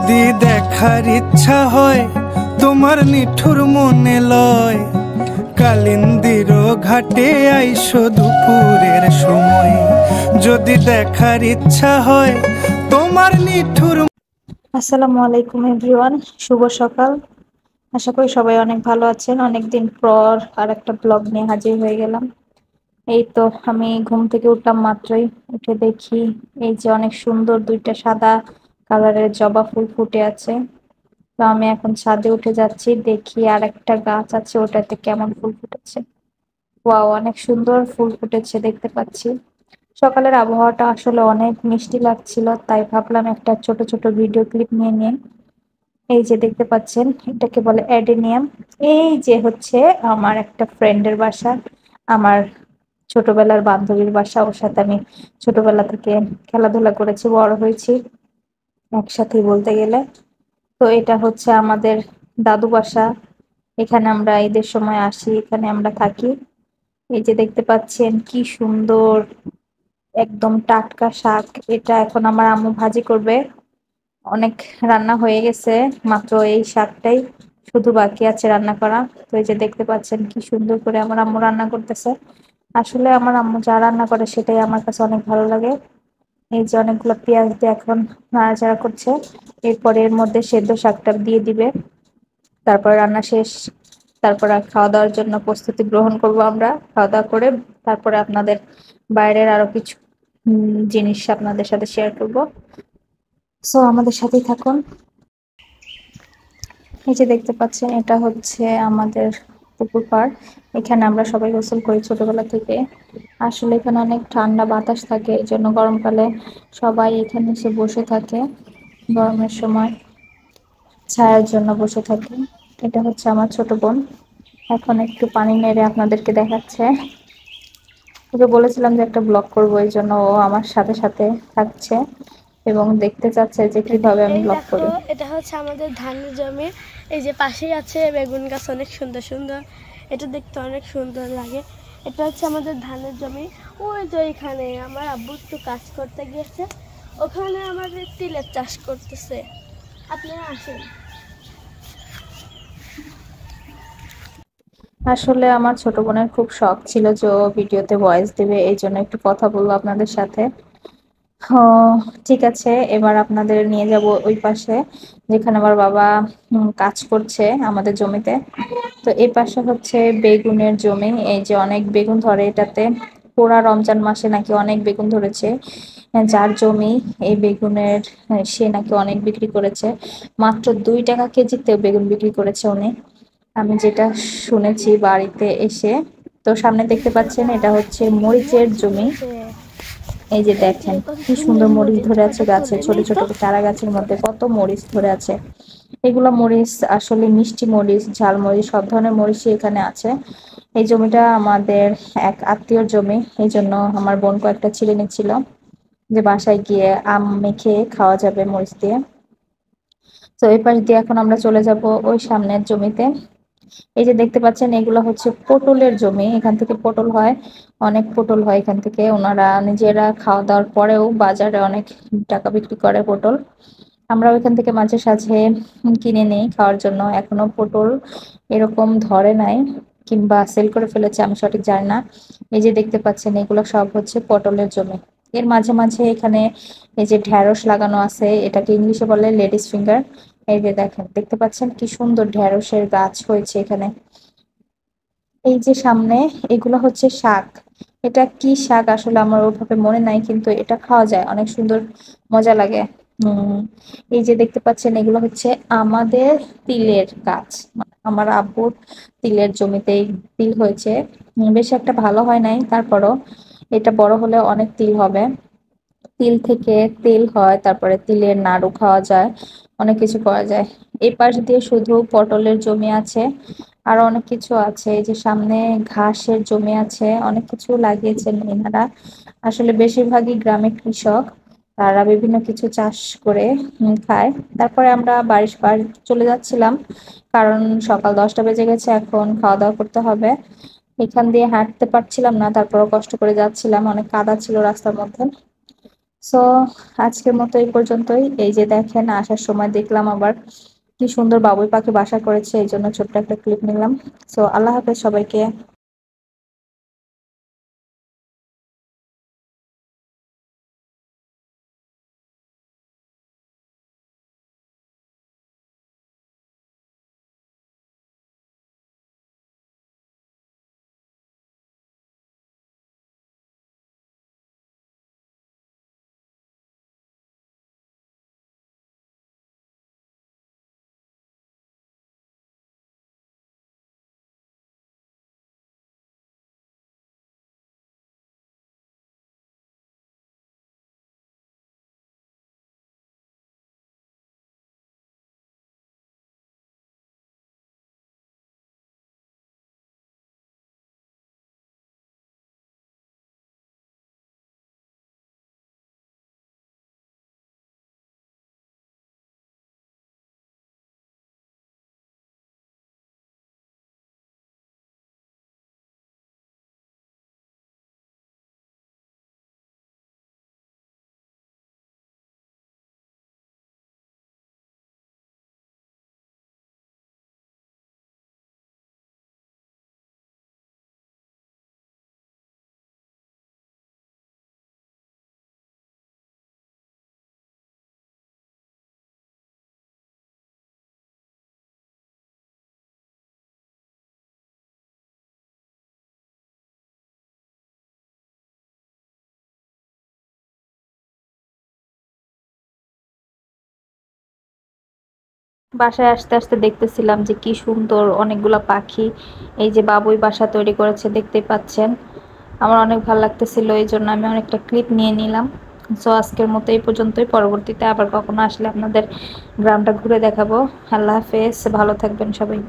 যদি দেখার ইচ্ছা হয় তোমার নিঠুর মনে লয়, কালিন্দির ঘাটে আইসো দুপুরের সময়। যদি দেখার ইচ্ছা হয় তোমার নিঠুর। আসসালামু আলাইকুম এভরিওয়ান, শুভ সকাল। আশা করি সবাই অনেক ভালো আছেন। অনেকদিন পর আর একটা ব্লগ নিয়ে হাজির হয়ে গেলাম। এই তো আমি ঘুম থেকে উঠলাম মাত্রই, উঠে দেখি এই যে অনেক সুন্দর দুইটা সাদা কালারের জবা ফুল ফুটে আছে। তো আমি এখন ছাদে উঠে যাচ্ছি, দেখি আর একটা গাছ আছে ওটাতে কেমন ফুল ফুটেছে। ওয়াও, অনেক সুন্দর ফুল ফুটেছে দেখতে পাচ্ছি। সকালের আবহাওয়াটা আসলে অনেক মিষ্টি লাগছিল, তাই ভাবলাম একটা ছোট ছোট ভিডিও ক্লিপ নিয়ে নিয়ে। এই যে দেখতে পাচ্ছেন, এটাকে বলে অ্যাডেনিয়াম। এই যে হচ্ছে আমার একটা ফ্রেন্ডের বাসা, আমার ছোটবেলার বান্ধবীর বাসা। ওর সাথে আমি ছোটবেলা থেকে খেলাধুলা করেছি, বড় হয়েছি একসাথেই বলতে গেলে। তো এটা হচ্ছে আমাদের দাদু বাসা। এখানে আমরা ঈদের সময় আসি, এখানে আমরা থাকি। এই যে দেখতে পাচ্ছেন কি সুন্দর, একদম টাটকা শাক। এটা এখন আমার আম্মু ভাজি করবে। অনেক রান্না হয়ে গেছে, মাত্র এই শাকটাই শুধু বাকি আছে রান্না করা। তো এই যে দেখতে পাচ্ছেন কি সুন্দর করে আমার আম্মু রান্না করতেছে। আসলে আমার আম্মু যা রান্না করে সেটাই আমার কাছে অনেক ভালো লাগে। এই যে অনেকগুলো পেঁয়াজ দিয়ে এখন নাড়াচাড়া করছে, এরপরে এর মধ্যে সেদ্ধ শাকটা দিয়ে দিবে। তারপর রান্না শেষ, তারপর আর খাওয়া দাওয়ার জন্য প্রস্তুতি গ্রহণ করব আমরা। খাওয়া দাওয়া করে তারপরে আপনাদের বাইরের আরো কিছু জিনিস আপনাদের সাথে শেয়ার করব। সো আমাদের সাথেই থাকুন। এই যে দেখতে পাচ্ছেন, এটা হচ্ছে আমাদের পুকুর পাড়। এখানে আমরা সবাই গোসল করি ছোটবেলা থেকে। আসলে এখানে অনেক ঠান্ডা বাতাস থাকে, এই জন্য গরমকালে সবাই এখানে এসে বসে থাকে। গরমের সময় ছায়ার জন্য বসে থাকে। এটা হচ্ছে আমার ছোট বোন, এখন একটু পানি মেরে আপনাদেরকে দেখাচ্ছে। ওকে বলেছিলাম যে একটা ব্লগ করবো, এই জন্য ও আমার সাথে সাথে থাকছে এবং দেখতে চাচ্ছে যে কিভাবে আমি এই ব্লগ দেখো, করি। এটা হচ্ছে আমাদের ধানের জমি। এই যে পাশেই আছে বেগুন গাছ, অনেক সুন্দর সুন্দর। এটা দেখতে অনেক সুন্দর লাগে। এটা হচ্ছে আমাদের ধানের জমি। ওই যে এখানে আমার আব্বু একটু কাজ করতে গিয়েছে, ওখানে আমাদের তিলের চাষ করতেছে। আপনারা আসেন। আসলে আমার ছোট বোনের খুব শখ ছিল যে ও ভিডিওতে ভয়েস দিবে, এই জন্য একটু কথা বলবো আপনাদের সাথে। ও, ঠিক আছে, এবার আপনাদের নিয়ে যাব ওই পাশে যেখানে আমার বাবা কাজ করছে আমাদের জমিতে। তো এই পাশে হচ্ছে বেগুনের জমি। এই যে অনেক বেগুন ধরে এটাতে, পুরা রমজান মাসে নাকি অনেক বেগুন ধরেছে। যার জমি এই বেগুনের, সে নাকি অনেক বিক্রি করেছে। মাত্র 2 টাকা কেজিতে বেগুন বিক্রি করেছে উনি, আমি যেটা শুনেছি বাড়িতে এসে। তো সামনে দেখতে পাচ্ছেন, এটা হচ্ছে মরিচের মরিচ জমি। ধরেছে। এই যে এই যে দেখেন কত কি সুন্দর সুন্দর মরিচ মরিচ, ধরে আছে কটা গাছে, তুলে ছোট নেই ছোট তো। চারা গাছের মধ্যে কত মরিচ ধরে আছে। এগুলো মরিচ আসলে মিষ্টি মরিচ, ঝাল মরিচ, সব ধরনের মরিচই এখানে আছে। এই জমিটা আমাদের এক আত্মীয়র জমি, এই জন্য আমার বোন কয়েকটা ছিঁড়ে নিচ্ছিল যে বাসায় গিয়ে আম মেখে খাওয়া যাবে মরিচ দিয়ে। তো এই পাশ দিয়ে এখন আমরা চলে যাব ওই সামনের জমিতে। এই যে দেখতে পাচ্ছেন, এগুলো হচ্ছে পটলের জমি। এখান থেকে পটল হয়, অনেক পটল হয় এখান থেকে। ওনারা নিজেরা খাওয়া দাওয়ার পরেও বাজারে অনেক টাকা বিক্রি করে পটল। আমরা ওইখান থেকে মাঝে সাঝে কিনে নিই খাওয়ার জন্য। এখনো পটল এরকম ধরে নাই, কিংবা সেল করে ফেলেছে, আমি সঠিক জানি না। এই যে দেখতে পাচ্ছেন, এগুলো সব হচ্ছে পটলের জমি। এর মাঝে মাঝে এখানে এই যে ঢেঁড়স লাগানো আছে, এটাকে ইংলিশে বলে লেডিস ফিঙ্গার। এই যে দেখেন, দেখতে পাচ্ছেন কি সুন্দর ঢেঁড়সের গাছ হয়েছে এখানে। এই যে সামনে, এগুলো হচ্ছে শাক। এটা কি শাক আসলে আমার ওইভাবে মনে নাই, কিন্তু এটা খাওয়া যায়, অনেক সুন্দর, মজা লাগে। উম এই যে দেখতে পাচ্ছেন, এগুলো হচ্ছে আমাদের তিলের গাছ। আমার আব্বুর তিলের জমিতেই তিল হয়েছে। বেশ একটা ভালো হয় নাই, তারপরও এটা বড় হলে অনেক তিল হবে। তিল থেকে তেল হয়, তারপরে তিলের নাড়ু খাওয়া যায়, অনেক কিছু করা যায়। এই পাশ দিয়ে শুধু পটলের জমি আছে, আরো অনেক কিছু আছে। এই যে সামনে ঘাসের জমি আছে, অনেক কিছু লাগিয়েছেন এনারা। আসলে বেশিরভাগই গ্রামে কৃষক, তারা বিভিন্ন কিছু চাষ করে খায়। তারপরে আমরা বাড়ির পার চলে যাচ্ছিলাম, কারণ সকাল 10টা বেজে গেছে, এখন খাওয়া দাওয়া করতে হবে। এখান দিয়ে হাঁটতে পারছিলাম না, তারপরও কষ্ট করে যাচ্ছিলাম, অনেক কাদা ছিল রাস্তার মধ্যে। সো আজকের মতো এই পর্যন্তই। এই যে দেখেন, আসার সময় দেখলাম আবার কি সুন্দর বাবুই পাখি বাসা করেছে, এই জন্য ছোট্ট একটা ক্লিপ নিলাম। সো আল্লাহ হাফেজ সবাইকে। বাসায় আসতে আসতে দেখতেছিলাম যে কি সুন্দর অনেকগুলা পাখি এই যে বাবুই বাসা তৈরি করেছে, দেখতেই পাচ্ছেন। আমার অনেক ভালো লাগতেছিল, এই জন্য আমি অনেকটা ক্লিপ নিয়ে নিলাম। সো আজকের মতো এই পর্যন্তই, পরবর্তীতে আবার কখনো আসলে আপনাদের গ্রামটা ঘুরে দেখাবো। আল্লাহ হাফেজ, ভালো থাকবেন সবাই।